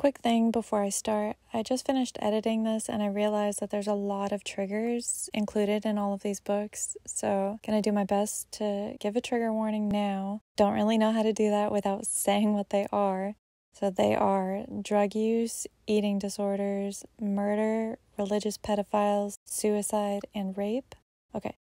Quick thing before I start, I just finished editing this and I realized that there's a lot of triggers included in all of these books, so gonna do my best to give a trigger warning now. Don't really know how to do that without saying what they are. So they are drug use, eating disorders, murder, religious pedophiles, suicide, and rape. Okay.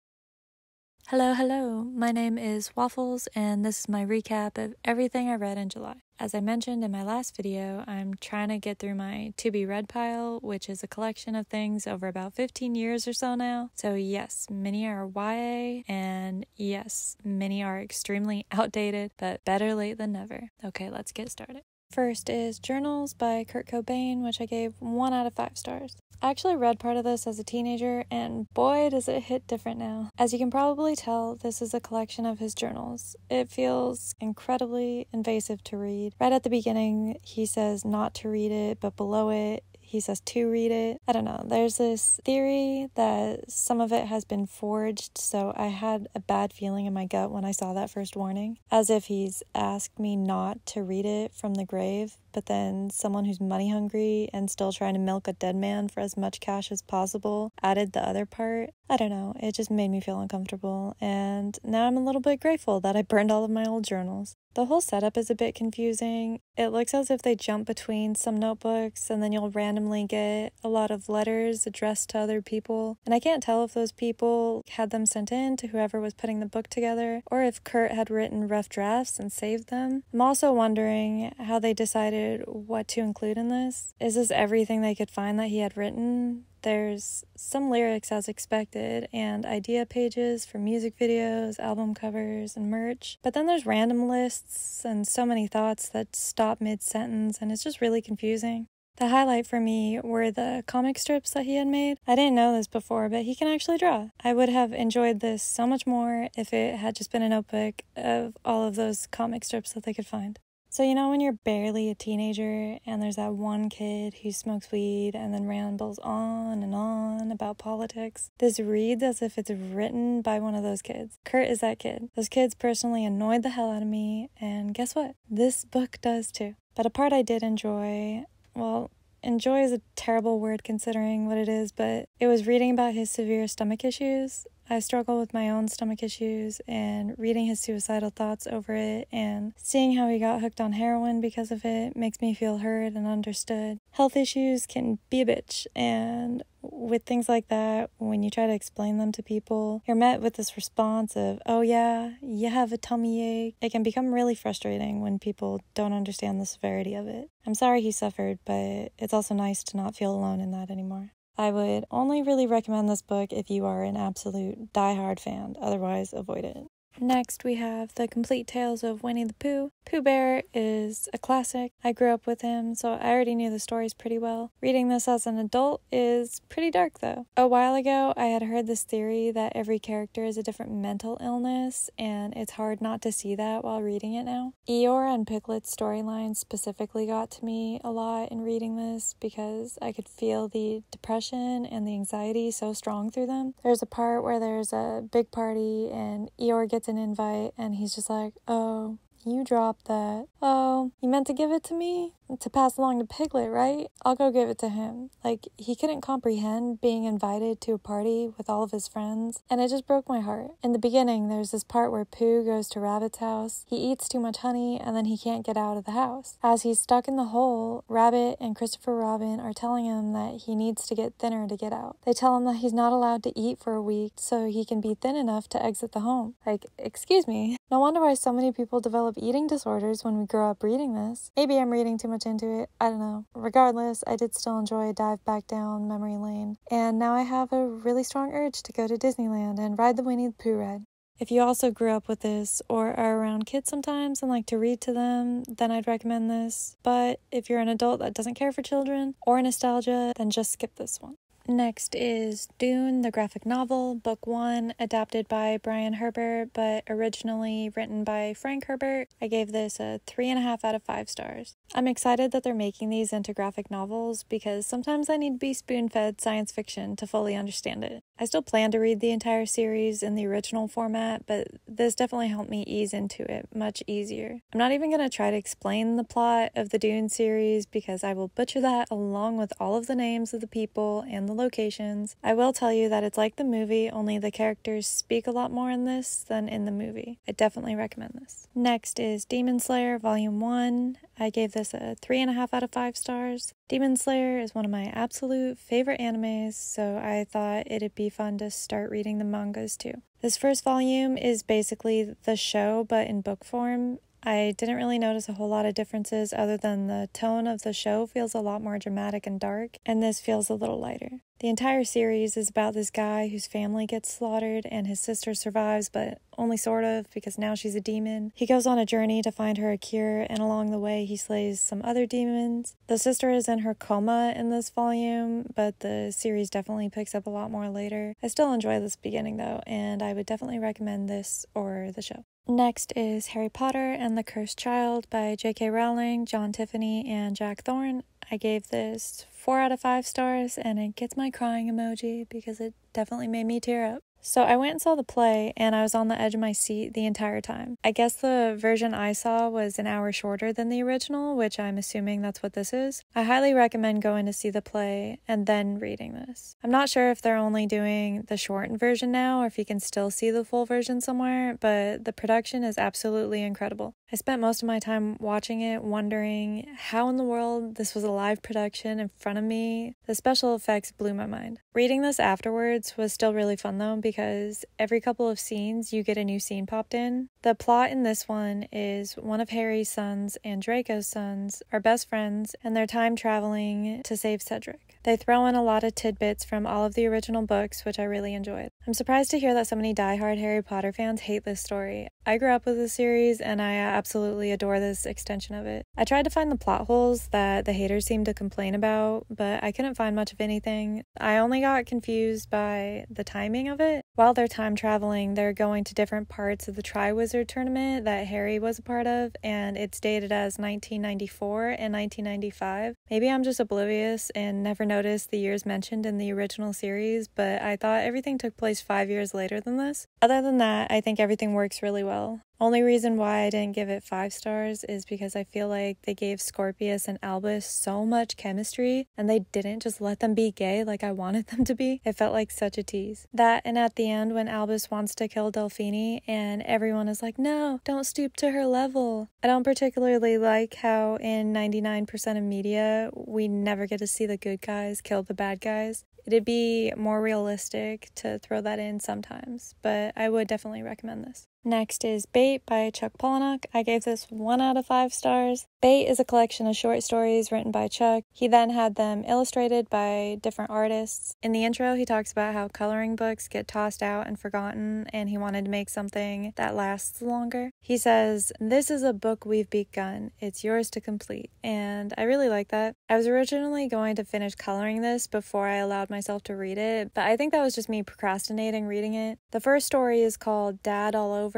Hello, my name is Waffles, and this is my recap of everything I read in July. As I mentioned in my last video, I'm trying to get through my to-be-read pile, which is a collection of things over about 15 years or so now. So yes, many are YA, and yes, many are extremely outdated, but better late than never. Okay, let's get started. First is Journals by Kurt Cobain, which I gave 1 out of 5 stars. I actually read part of this as a teenager, and boy does it hit different now. As you can probably tell, this is a collection of his journals. It feels incredibly invasive to read. Right at the beginning, he says not to read it, but below it, he says to read it. I don't know. There's this theory that some of it has been forged, so I had a bad feeling in my gut when I saw that first warning, as if he's asked me not to read it from the grave, but then someone who's money hungry and still trying to milk a dead man for as much cash as possible added the other part. I don't know. It just made me feel uncomfortable, and now I'm a little bit grateful that I burned all of my old journals. The whole setup is a bit confusing. It looks as if they jump between some notebooks and then you'll randomly get a lot of letters addressed to other people. And I can't tell if those people had them sent in to whoever was putting the book together or if Kurt had written rough drafts and saved them. I'm also wondering how they decided what to include in this. Is this everything they could find that he had written? There's some lyrics as expected and idea pages for music videos, album covers, and merch. But then there's random lists and so many thoughts that stop mid-sentence, and it's just really confusing. The highlight for me were the comic strips that he had made. I didn't know this before, but he can actually draw. I would have enjoyed this so much more if it had just been a notebook of all of those comic strips that they could find. So you know when you're barely a teenager and there's that one kid who smokes weed and then rambles on and on about politics? This reads as if it's written by one of those kids. Kurt is that kid. Those kids personally annoyed the hell out of me, and guess what? This book does too. But a part I did enjoy, well, enjoy is a terrible word considering what it is, but it was reading about his severe stomach issues. I struggle with my own stomach issues, and reading his suicidal thoughts over it and seeing how he got hooked on heroin because of it makes me feel heard and understood. Health issues can be a bitch, and with things like that, when you try to explain them to people, you're met with this response of, oh yeah, you have a tummy ache. It can become really frustrating when people don't understand the severity of it. I'm sorry he suffered, but it's also nice to not feel alone in that anymore. I would only really recommend this book if you are an absolute die-hard fan, otherwise avoid it. Next, we have The Complete Tales of Winnie the Pooh. Pooh Bear is a classic. I grew up with him, so I already knew the stories pretty well. Reading this as an adult is pretty dark, though. A while ago, I had heard this theory that every character is a different mental illness, and it's hard not to see that while reading it now. Eeyore and Piglet's storyline specifically got to me a lot in reading this because I could feel the depression and the anxiety so strong through them. There's a part where there's a big party, and Eeyore gets an invite and he's just like, oh, you dropped that. Oh, you meant to give it to me? To pass along to Piglet, right? I'll go give it to him. Like, he couldn't comprehend being invited to a party with all of his friends, and it just broke my heart. In the beginning, there's this part where Pooh goes to Rabbit's house. He eats too much honey, and then he can't get out of the house. As he's stuck in the hole, Rabbit and Christopher Robin are telling him that he needs to get thinner to get out. They tell him that he's not allowed to eat for a week so he can be thin enough to exit the home. Like, excuse me. No wonder why so many people develop eating disorders when we grow up reading this. Maybe I'm reading too much into it, I don't know. Regardless, I did still enjoy a dive back down memory lane, and now I have a really strong urge to go to Disneyland and ride the Winnie the Pooh ride. If you also grew up with this or are around kids sometimes and like to read to them, then I'd recommend this. But if you're an adult that doesn't care for children or nostalgia, then just skip this one. Next is Dune, the graphic novel, book 1, adapted by Brian Herbert, but originally written by Frank Herbert. I gave this a 3.5 out of 5 stars. I'm excited that they're making these into graphic novels because sometimes I need to be spoon-fed science fiction to fully understand it. I still plan to read the entire series in the original format, but this definitely helped me ease into it much easier. I'm not even going to try to explain the plot of the Dune series because I will butcher that along with all of the names of the people and the locations. I will tell you that it's like the movie, only the characters speak a lot more in this than in the movie. I definitely recommend this. Next is Demon Slayer Volume 1. I gave this a 3.5 out of 5 stars. Demon Slayer is one of my absolute favorite animes, so I thought it'd be fun to start reading the mangas too. This first volume is basically the show, but in book form. I didn't really notice a whole lot of differences other than the tone of the show feels a lot more dramatic and dark, and this feels a little lighter. The entire series is about this guy whose family gets slaughtered and his sister survives, but only sort of because now she's a demon. He goes on a journey to find her a cure, and along the way he slays some other demons. The sister is in her coma in this volume, but the series definitely picks up a lot more later. I still enjoy this beginning though, and I would definitely recommend this or the show. Next is Harry Potter and the Cursed Child by J.K. Rowling, John Tiffany, and Jack Thorne. I gave this 4 out of 5 stars, and it gets my crying emoji because it definitely made me tear up. So I went and saw the play, and I was on the edge of my seat the entire time. I guess the version I saw was an hour shorter than the original, which I'm assuming that's what this is. I highly recommend going to see the play and then reading this. I'm not sure if they're only doing the shortened version now or if you can still see the full version somewhere, but the production is absolutely incredible. I spent most of my time watching it wondering how in the world this was a live production in front of me. The special effects blew my mind. Reading this afterwards was still really fun though, because every couple of scenes you get a new scene popped in. The plot in this one is one of Harry's sons and Draco's sons are best friends, and they're time traveling to save Cedric. They throw in a lot of tidbits from all of the original books, which I really enjoyed. I'm surprised to hear that so many diehard Harry Potter fans hate this story. I grew up with the series, and I absolutely adore this extension of it. I tried to find the plot holes that the haters seem to complain about, but I couldn't find much of anything. I only got confused by the timing of it. While they're time traveling, they're going to different parts of the Triwizard Tournament that Harry was a part of, and it's dated as 1994 and 1995. Maybe I'm just oblivious and never noticed the years mentioned in the original series, but I thought everything took place 5 years later than this. Other than that, I think everything works really well. Only reason why I didn't give it 5 stars is because I feel like they gave Scorpius and Albus so much chemistry, and they didn't just let them be gay like I wanted them to be. It felt like such a tease. That, and at the end when Albus wants to kill Delphine and everyone is like, no, don't stoop to her level. I don't particularly like how in 99% of media we never get to see the good guys kill the bad guys. It'd be more realistic to throw that in sometimes, but I would definitely recommend this. Next is Bait by Chuck Palahniuk. I gave this 1 out of 5 stars. Bait is a collection of short stories written by Chuck. He then had them illustrated by different artists. In the intro, he talks about how coloring books get tossed out and forgotten, and he wanted to make something that lasts longer. He says, "This is a book we've begun. It's yours to complete." And I really like that. I was originally going to finish coloring this before I allowed myself to read it, but I think that was just me procrastinating reading it. The first story is called Dad All Over.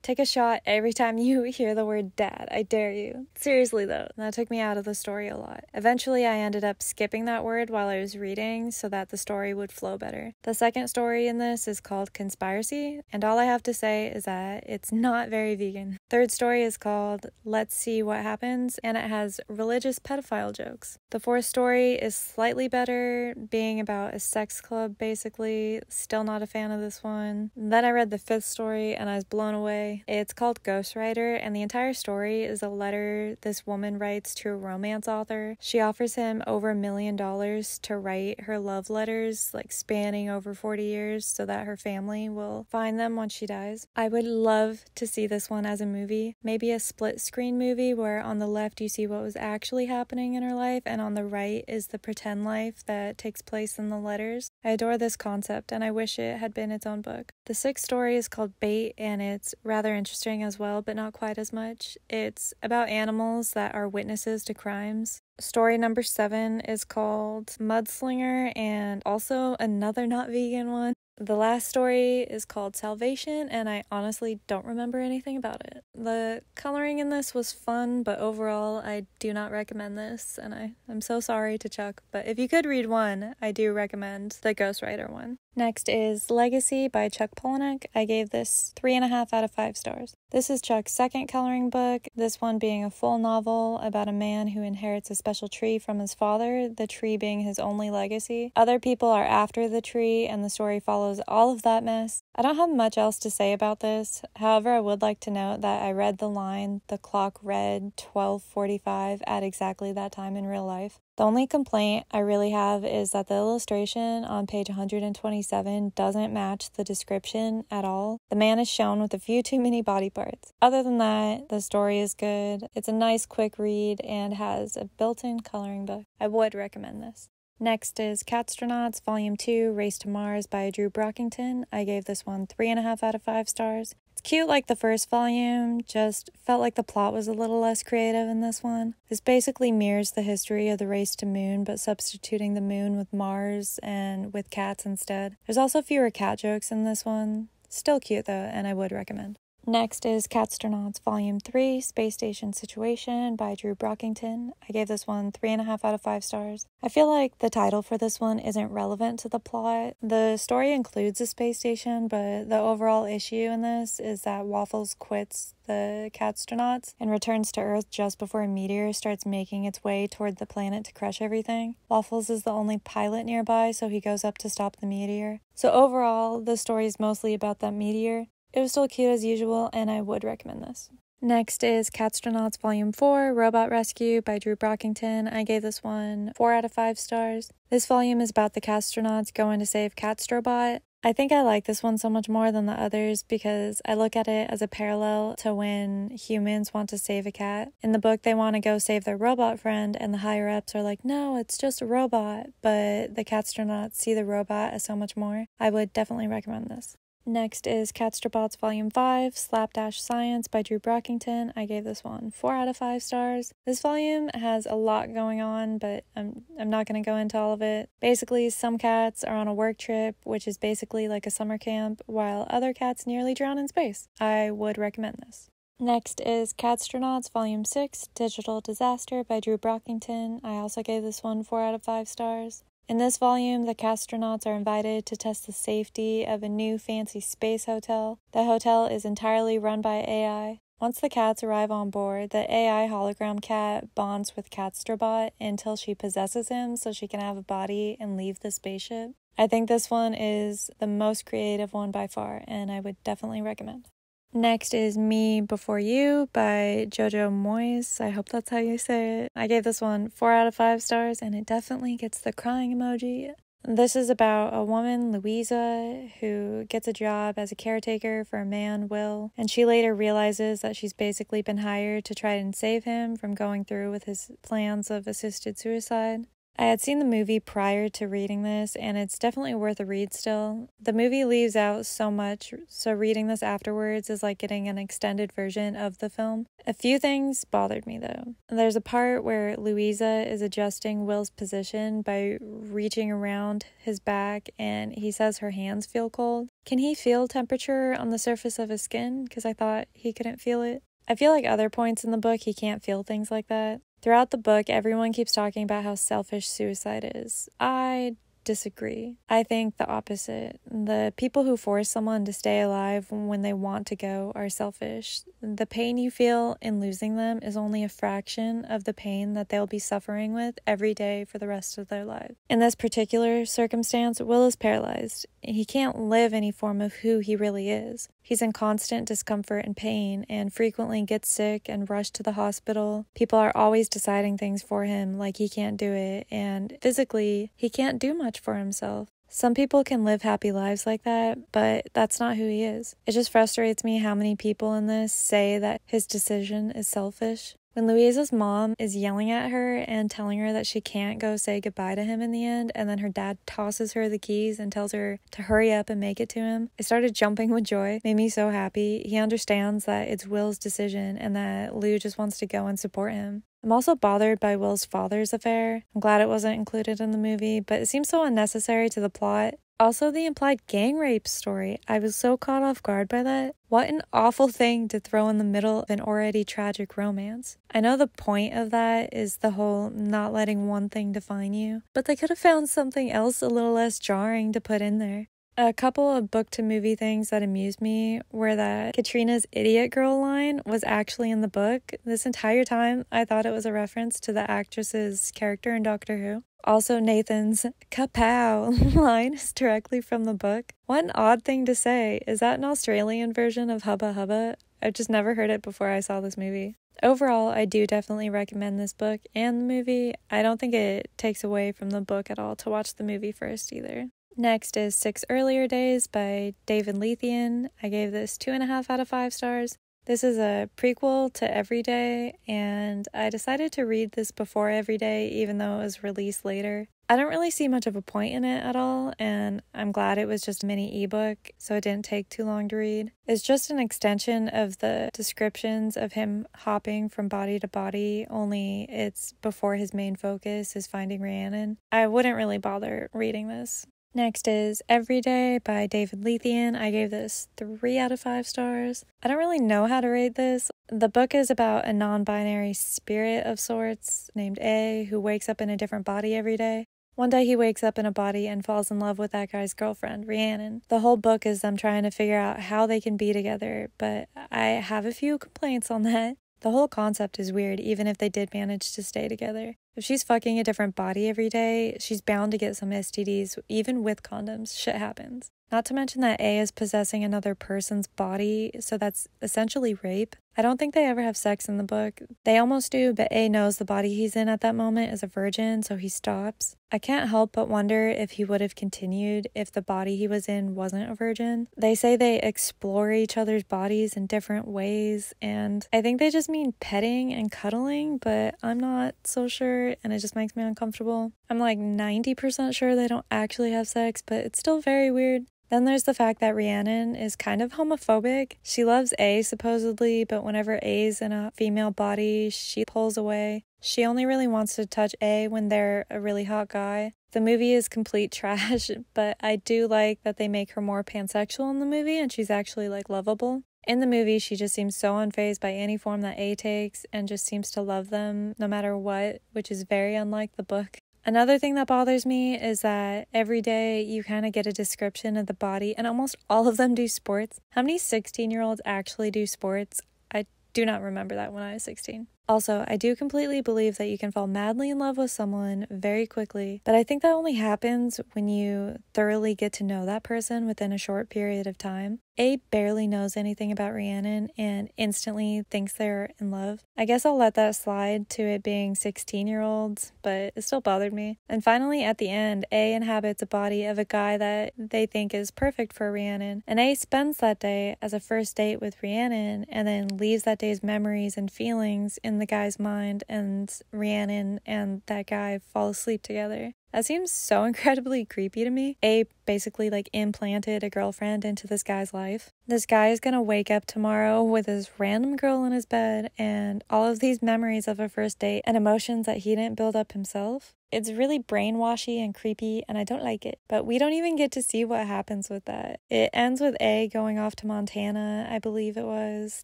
Take a shot every time you hear the word dad. I dare you. Seriously though, that took me out of the story a lot. Eventually I ended up skipping that word while I was reading so that the story would flow better. The second story in this is called Conspiracy, and all I have to say is that it's not very vegan. Third story is called Let's See What Happens, and it has religious pedophile jokes. The fourth story is slightly better, being about a sex club basically. Still not a fan of this one. Then I read the fifth story and I was blown away. It's called Ghostwriter, and the entire story is a letter this woman writes to a romance author. She offers him over $1 million to write her love letters, like spanning over 40 years, so that her family will find them once she dies. I would love to see this one as a movie. Maybe a split screen movie where on the left you see what was actually happening in her life, and on the right is the pretend life that takes place in the letters. I adore this concept, and I wish it had been its own book. The sixth story is called Bait, and it's rather interesting as well, but not quite as much. It's about animals that are witnesses to crimes. Story number 7 is called Mudslinger, and also another not vegan one. The last story is called Salvation, and I honestly don't remember anything about it. The coloring in this was fun, but overall I do not recommend this, and I'm so sorry to Chuck, but if you could read one, I do recommend the Ghostwriter one. Next is Legacy by Chuck Palahniuk. I gave this 3.5 out of 5 stars. This is Chuck's second coloring book, this one being a full novel about a man who inherits a special tree from his father, the tree being his only legacy. Other people are after the tree, and the story follows all of that mess. I don't have much else to say about this. However, I would like to note that I read the line, "The clock read 12:45" at exactly that time in real life. The only complaint I really have is that the illustration on page 127 doesn't match the description at all. The man is shown with a few too many body parts. Other than that, the story is good. It's a nice quick read and has a built-in coloring book. I would recommend this. Next is Catstronauts Volume 2, Race to Mars by Drew Brockington. I gave this one 3.5 out of 5 stars. It's cute like the first volume, just felt like the plot was a little less creative in this one. This basically mirrors the history of the race to moon, but substituting the moon with Mars and with cats instead. There's also fewer cat jokes in this one. Still cute though, and I would recommend. Next is Catstronauts Volume 3, Space Station Situation by Drew Brockington. I gave this one 3.5 out of 5 stars. I feel like the title for this one isn't relevant to the plot. The story includes a space station, but the overall issue in this is that Waffles quits the Catstronauts and returns to Earth just before a meteor starts making its way toward the planet to crush everything. Waffles is the only pilot nearby, so he goes up to stop the meteor. So overall, the story is mostly about that meteor. It was still cute as usual, and I would recommend this. Next is Catstronauts Volume 4, Robot Rescue by Drew Brockington. I gave this one 4 out of 5 stars. This volume is about the Catstronauts going to save Catstrobot. I think I like this one so much more than the others because I look at it as a parallel to when humans want to save a cat. In the book, they want to go save their robot friend, and the higher-ups are like, no, it's just a robot. But the Catstronauts see the robot as so much more. I would definitely recommend this. Next is Catstronauts Volume 5, Slapdash Science by Drew Brockington. I gave this one 4 out of 5 stars. This volume has a lot going on, but I'm not going to go into all of it. Basically, some cats are on a work trip, which is basically like a summer camp, while other cats nearly drown in space. I would recommend this. Next is Catstronauts Volume 6, Digital Disaster by Drew Brockington. I also gave this one 4 out of 5 stars. In this volume, the Catstronauts are invited to test the safety of a new fancy space hotel. The hotel is entirely run by AI. Once the cats arrive on board, the AI hologram cat bonds with Catstrobot until she possesses him so she can have a body and leave the spaceship. I think this one is the most creative one by far, and I would definitely recommend. Next is Me Before You by Jojo Moyes. I hope that's how you say it. I gave this one 4 out of 5 stars, and it definitely gets the crying emoji. This is about a woman, Louisa, who gets a job as a caretaker for a man, Will, and she later realizes that she's basically been hired to try and save him from going through with his plans of assisted suicide. I had seen the movie prior to reading this, and it's definitely worth a read still. The movie leaves out so much, so reading this afterwards is like getting an extended version of the film. A few things bothered me though. There's a part where Louisa is adjusting Will's position by reaching around his back, and he says her hands feel cold. Can he feel temperature on the surface of his skin? Because I thought he couldn't feel it. I feel like other points in the book he can't feel things like that. Throughout the book, everyone keeps talking about how selfish suicide is. I disagree. I think the opposite. The people who force someone to stay alive when they want to go are selfish. The pain you feel in losing them is only a fraction of the pain that they'll be suffering with every day for the rest of their lives. In this particular circumstance, Will is paralyzed. He can't live any form of who he really is. He's in constant discomfort and pain and frequently gets sick and rushed to the hospital. People are always deciding things for him like he can't do it, and physically, he can't do much for himself. Some people can live happy lives like that, but that's not who he is. It just frustrates me how many people in this say that his decision is selfish. When Louisa's mom is yelling at her and telling her that she can't go say goodbye to him in the end, and then her dad tosses her the keys and tells her to hurry up and make it to him, I started jumping with joy. It made me so happy. He understands that it's Will's decision and that Lou just wants to go and support him. I'm also bothered by Will's father's affair. I'm glad it wasn't included in the movie, but it seems so unnecessary to the plot. Also, the implied gang rape story. I was so caught off guard by that. What an awful thing to throw in the middle of an already tragic romance. I know the point of that is the whole not letting one thing define you, but they could have found something else a little less jarring to put in there. A couple of book-to-movie things that amused me were that Katrina's idiot girl line was actually in the book. This entire time, I thought it was a reference to the actress's character in Doctor Who. Also, Nathan's kapow line is directly from the book. What an odd thing to say. Is that an Australian version of hubba hubba? I've just never heard it before I saw this movie. Overall, I do definitely recommend this book and the movie. I don't think it takes away from the book at all to watch the movie first either. Next is 6 Earlier Days by David Lethian. I gave this 2.5 out of 5 stars. This is a prequel to Everyday, and I decided to read this before Everyday, even though it was released later. I don't really see much of a point in it at all, and I'm glad it was just a mini ebook, so it didn't take too long to read. It's just an extension of the descriptions of him hopping from body to body, only it's before his main focus is finding Rhiannon. I wouldn't really bother reading this. Next is Everyday by David Lethian. I gave this 3 out of 5 stars. I don't really know how to rate this. The book is about a non-binary spirit of sorts named A who wakes up in a different body every day. One day he wakes up in a body and falls in love with that guy's girlfriend, Rhiannon. The whole book is them trying to figure out how they can be together, but I have a few complaints on that. The whole concept is weird, even if they did manage to stay together. If she's fucking a different body every day, she's bound to get some STDs, even with condoms. Shit happens. Not to mention that A is possessing another person's body, so that's essentially rape. I don't think they ever have sex in the book. They almost do, but A knows the body he's in at that moment is a virgin, so he stops. I can't help but wonder if he would have continued if the body he was in wasn't a virgin. They say they explore each other's bodies in different ways, and I think they just mean petting and cuddling, but I'm not so sure, and it just makes me uncomfortable. I'm like 90% sure they don't actually have sex, but it's still very weird. Then there's the fact that Rhiannon is kind of homophobic. She loves A supposedly, but whenever A's in a female body, she pulls away. She only really wants to touch A when they're a really hot guy. The movie is complete trash, but I do like that they make her more pansexual in the movie and she's actually like lovable. In the movie, she just seems so unfazed by any form that A takes and just seems to love them no matter what, which is very unlike the book. Another thing that bothers me is that every day you kind of get a description of the body, and almost all of them do sports. How many 16-year-olds actually do sports? I do not remember that when I was 16. Also, I do completely believe that you can fall madly in love with someone very quickly, but I think that only happens when you thoroughly get to know that person within a short period of time. A barely knows anything about Rhiannon and instantly thinks they're in love. I guess I'll let that slide to it being 16-year-olds, but it still bothered me. And finally, at the end, A inhabits a body of a guy that they think is perfect for Rhiannon, and A spends that day as a first date with Rhiannon and then leaves that day's memories and feelings in the guy's mind, and Rhiannon and that guy fall asleep together. That seems so incredibly creepy to me. A basically like implanted a girlfriend into this guy's life. This guy is gonna wake up tomorrow with this random girl in his bed and all of these memories of a first date and emotions that he didn't build up himself. It's really brainwashy and creepy and I don't like it. But we don't even get to see what happens with that. It ends with A going off to Montana, I believe it was,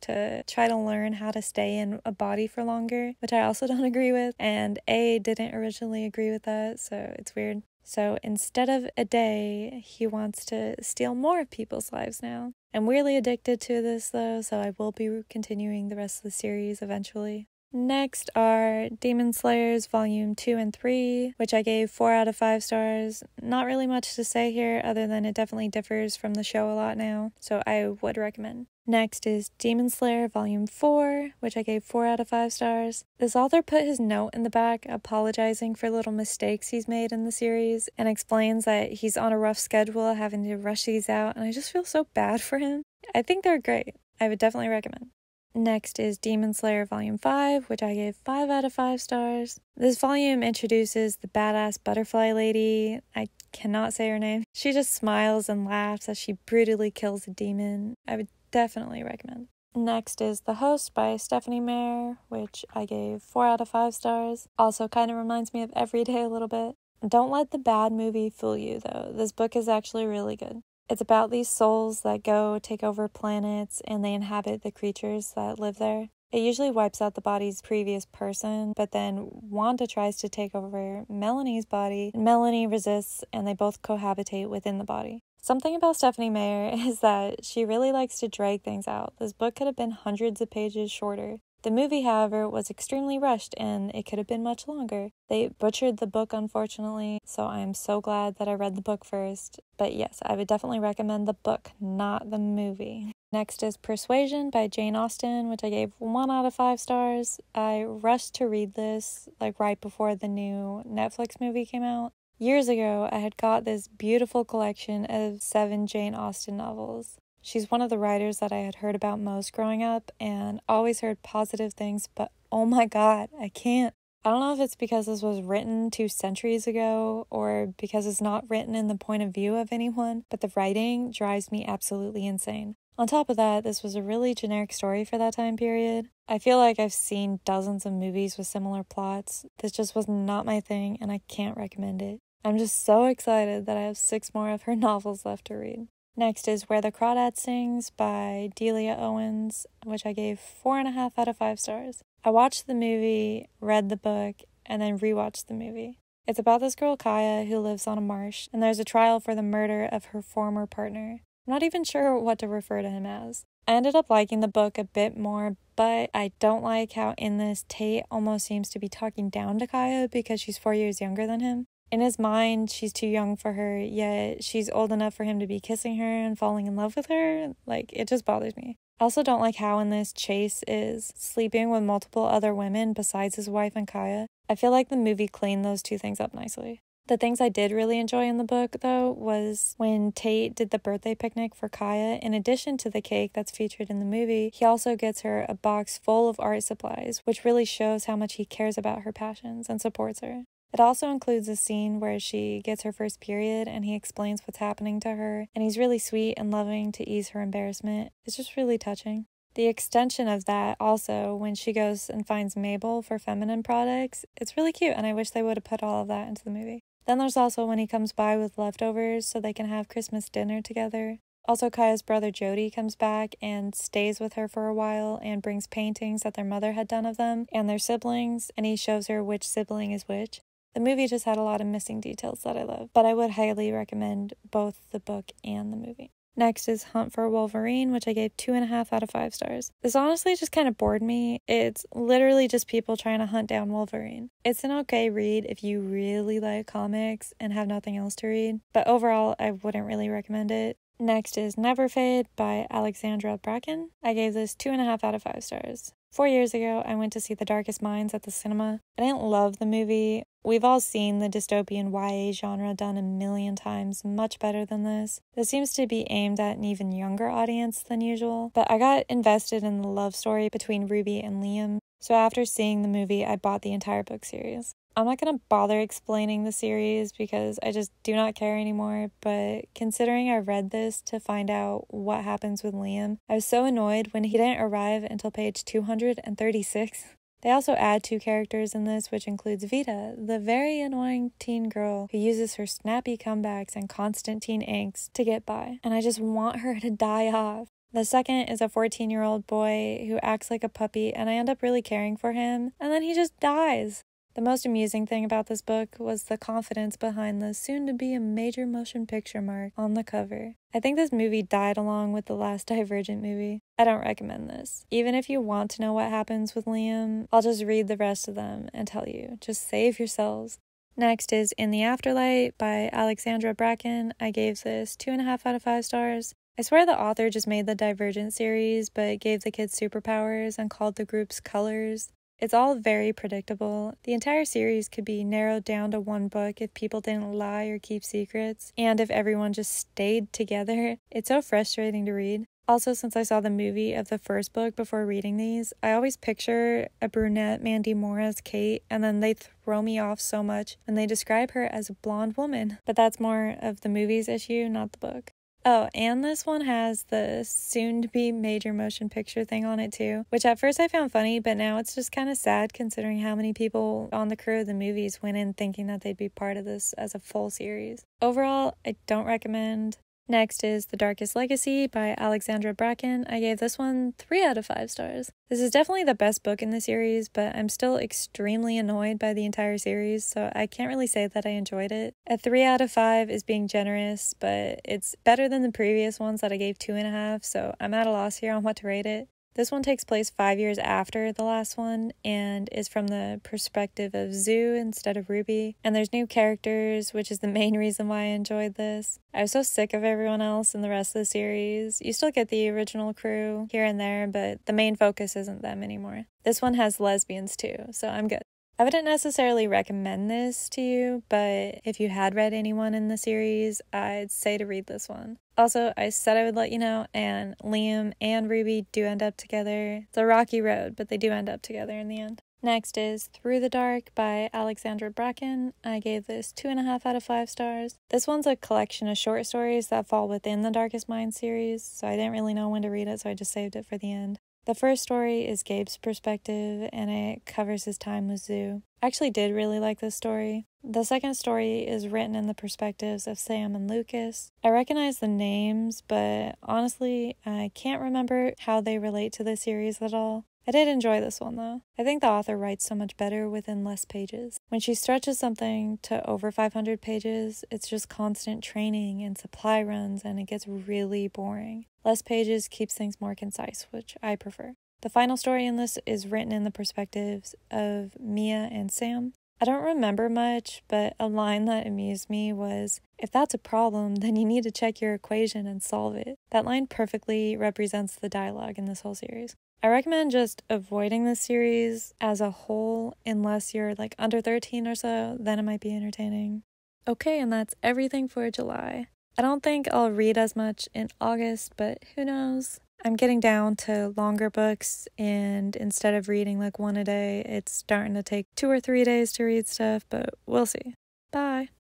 to try to learn how to stay in a body for longer, which I also don't agree with. And A didn't originally agree with that, so it's weird. So instead of a day, he wants to steal more of people's lives now. I'm weirdly addicted to this though, so I will be continuing the rest of the series eventually. Next are Demon Slayers Volume 2 and 3, which I gave 4 out of 5 stars. Not really much to say here other than it definitely differs from the show a lot now, so I would recommend. Next is Demon Slayer Volume 4, which I gave 4 out of 5 stars. This author put his note in the back apologizing for little mistakes he's made in the series and explains that he's on a rough schedule having to rush these out, and I just feel so bad for him. I think they're great. I would definitely recommend. Next is Demon Slayer Volume 5, which I gave 5 out of 5 stars. This volume introduces the badass butterfly lady. I cannot say her name. She just smiles and laughs as she brutally kills a demon. I would definitely recommend. Next is The Host by Stephanie Meyer, which I gave 4 out of 5 stars. Also kind of reminds me of Everyday a little bit. Don't let the bad movie fool you, though. This book is actually really good. It's about these souls that go take over planets and they inhabit the creatures that live there. It usually wipes out the body's previous person, but then Wanda tries to take over Melanie's body. Melanie resists, and they both cohabitate within the body. Something about Stephanie Meyer is that she really likes to drag things out. This book could have been hundreds of pages shorter. The movie, however, was extremely rushed, and it could have been much longer. They butchered the book, unfortunately, so I am so glad that I read the book first. But yes, I would definitely recommend the book, not the movie. Next is Persuasion by Jane Austen, which I gave 1 out of 5 stars. I rushed to read this, right before the new Netflix movie came out. Years ago, I had got this beautiful collection of 7 Jane Austen novels. She's one of the writers that I had heard about most growing up and always heard positive things, but oh my god, I can't. I don't know if it's because this was written 2 centuries ago or because it's not written in the point of view of anyone, but the writing drives me absolutely insane. On top of that, this was a really generic story for that time period. I feel like I've seen dozens of movies with similar plots. This just was not my thing, and I can't recommend it. I'm just so excited that I have 6 more of her novels left to read. Next is Where the Crawdads Sings by Delia Owens, which I gave 4.5 out of 5 stars. I watched the movie, read the book, and then rewatched the movie. It's about this girl Kaya who lives on a marsh, and there's a trial for the murder of her former partner. I'm not even sure what to refer to him as. I ended up liking the book a bit more, but I don't like how in this Tate almost seems to be talking down to Kaya because she's 4 years younger than him. In his mind, she's too young for her, yet she's old enough for him to be kissing her and falling in love with her. It just bothers me. I also don't like how in this Chase is sleeping with multiple other women besides his wife and Kaya. I feel like the movie cleaned those 2 things up nicely. The things I did really enjoy in the book, though, was when Tate did the birthday picnic for Kaya. In addition to the cake that's featured in the movie, he also gets her a box full of art supplies, which really shows how much he cares about her passions and supports her. It also includes a scene where she gets her first period and he explains what's happening to her, and he's really sweet and loving to ease her embarrassment. It's just really touching. The extension of that also, when she goes and finds Mabel for feminine products, it's really cute, and I wish they would have put all of that into the movie. Then there's also when he comes by with leftovers so they can have Christmas dinner together. Also, Kaya's brother Jody comes back and stays with her for a while and brings paintings that their mother had done of them and their siblings, and he shows her which sibling is which. The movie just had a lot of missing details that I love, but I would highly recommend both the book and the movie. Next is Hunt for Wolverine, which I gave 2.5 out of 5 stars. This honestly just kind of bored me. It's literally just people trying to hunt down Wolverine. It's an okay read if you really like comics and have nothing else to read, but overall I wouldn't really recommend it. Next is Never Fade by Alexandra Bracken. I gave this 2.5 out of 5 stars. 4 years ago, I went to see The Darkest Minds at the cinema. I didn't love the movie. We've all seen the dystopian YA genre done a million times, much better than this. This seems to be aimed at an even younger audience than usual, but I got invested in the love story between Ruby and Liam, so after seeing the movie, I bought the entire book series. I'm not going to bother explaining the series because I just do not care anymore, but considering I read this to find out what happens with Liam, I was so annoyed when he didn't arrive until page 236. They also add 2 characters in this, which includes Vita, the very annoying teen girl who uses her snappy comebacks and constant teen angst to get by, and I just want her to die off. The second is a 14-year-old boy who acts like a puppy, and I end up really caring for him, and then he just dies. The most amusing thing about this book was the confidence behind the soon-to-be a major motion picture mark on the cover. I think this movie died along with the last Divergent movie. I don't recommend this. Even if you want to know what happens with Liam, I'll just read the rest of them and tell you. Just save yourselves. Next is In the Afterlight by Alexandra Bracken. I gave this 2.5 out of 5 stars. I swear the author just made the Divergent series, but gave the kids superpowers and called the groups colors. It's all very predictable. The entire series could be narrowed down to 1 book if people didn't lie or keep secrets, and if everyone just stayed together. It's so frustrating to read. Also, since I saw the movie of the first book before reading these, I always picture a brunette Mandy Moore as Kate, and then they throw me off so much when they describe her as a blonde woman. But that's more of the movie's issue, not the book. Oh, and this one has the soon-to-be major motion picture thing on it too, which at first I found funny, but now it's just kind of sad considering how many people on the crew of the movies went in thinking that they'd be part of this as a full series. Overall, I don't recommend. Next is The Darkest Legacy by Alexandra Bracken. I gave this one 3 out of 5 stars. This is definitely the best book in the series, but I'm still extremely annoyed by the entire series, so I can't really say that I enjoyed it. A 3 out of 5 is being generous, but it's better than the previous ones that I gave 2.5, so I'm at a loss here on what to rate it. This one takes place 5 years after the last one and is from the perspective of Zoo instead of Ruby. And there's new characters, which is the main reason why I enjoyed this. I was so sick of everyone else in the rest of the series. You still get the original crew here and there, but the main focus isn't them anymore. This one has lesbians too, so I'm good. I wouldn't necessarily recommend this to you, but if you had read anyone in the series, I'd say to read this one. Also, I said I would let you know, and Liam and Ruby do end up together. It's a rocky road, but they do end up together in the end. Next is Through the Dark by Alexandra Bracken. I gave this 2.5 out of 5 stars. This one's a collection of short stories that fall within the Darkest Mind series, so I didn't really know when to read it, so I just saved it for the end. The first story is Gabe's perspective, and it covers his time with Zoo. I actually did really like this story. The second story is written in the perspectives of Sam and Lucas. I recognize the names, but honestly, I can't remember how they relate to the series at all. I did enjoy this one though. I think the author writes so much better within less pages. When she stretches something to over 500 pages, it's just constant training and supply runs, and it gets really boring. Less pages keeps things more concise, which I prefer. The final story in this is written in the perspectives of Mia and Sam. I don't remember much, but a line that amused me was, "If that's a problem, then you need to check your equation and solve it." That line perfectly represents the dialogue in this whole series. I recommend just avoiding this series as a whole unless you're like under 13 or so, then it might be entertaining. Okay, and that's everything for July. I don't think I'll read as much in August, but who knows? I'm getting down to longer books, and instead of reading like one a day, it's starting to take 2 or 3 days to read stuff, but we'll see. Bye.